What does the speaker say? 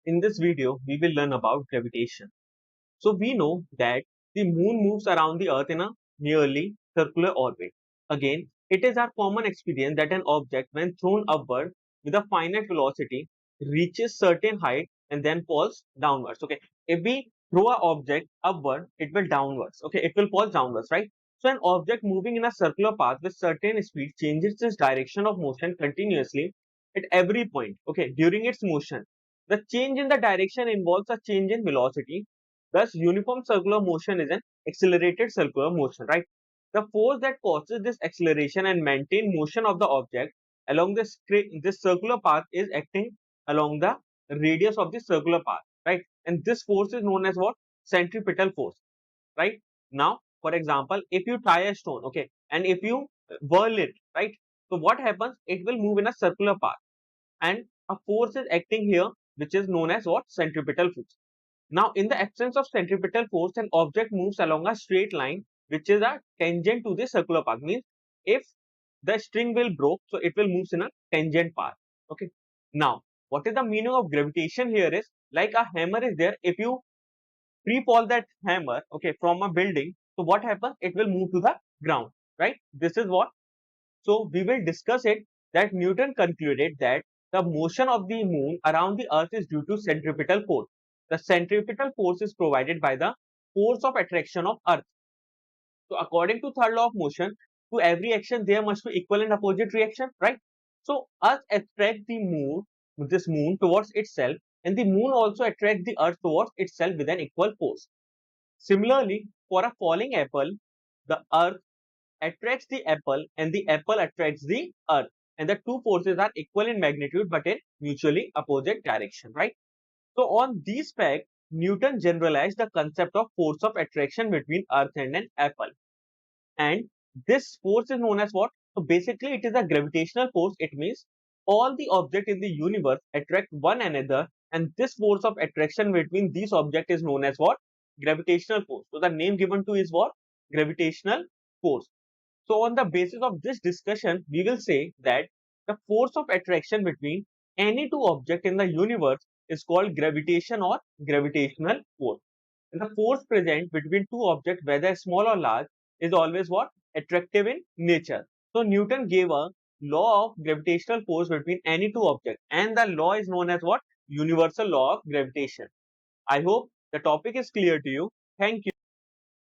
In this video, we will learn about gravitation. So we know that the moon moves around the earth in a nearly circular orbit. Again, it is our common experience that an object when thrown upward with a finite velocity reaches certain height and then falls downwards. Okay, if we throw an object upward, it will downwards. Okay, it will fall downwards, right? So an object moving in a circular path with certain speed changes its direction of motion continuously at every point. Okay, during its motion. The change in the direction involves a change in velocity. Thus, uniform circular motion is an accelerated circular motion, right? The force that causes this acceleration and maintain motion of the object along this circular path is acting along the radius of the circular path, right? And this force is known as what? Centripetal force, right? Now, for example, if you tie a stone, okay, and if you whirl it, right? So what happens? It will move in a circular path, and a force is acting here, which is known as what? Centripetal force. Now, in the absence of centripetal force, an object moves along a straight line, which is a tangent to the circular path. Means if the string will broke, so it will move in a tangent path. Okay. Now, what is the meaning of gravitation here is like a hammer is there. If you free fall that hammer, okay, from a building, so what happens? It will move to the ground, right? This is what. So we will discuss it that Newton concluded that the motion of the moon around the earth is due to centripetal force. The centripetal force is provided by the force of attraction of earth. So according to third law of motion, to every action there must be equal and opposite reaction, right? So earth attracts the moon, this moon towards itself, and the moon also attracts the earth towards itself with an equal force. Similarly, for a falling apple, the earth attracts the apple and the apple attracts the earth, and the two forces are equal in magnitude but in mutually opposite direction, right? So on these facts, Newton generalized the concept of force of attraction between earth and an apple, and this force is known as what? So basically it is a gravitational force. It means all the objects in the universe attract one another, and this force of attraction between these objects is known as what? Gravitational force. So the name given to is what? Gravitational force. So on the basis of this discussion, we will say that the force of attraction between any two objects in the universe is called gravitation or gravitational force. And the force present between two objects, whether small or large, is always what? Attractive in nature. So Newton gave a law of gravitational force between any two objects, and the law is known as what? Universal law of gravitation. I hope the topic is clear to you. Thank you.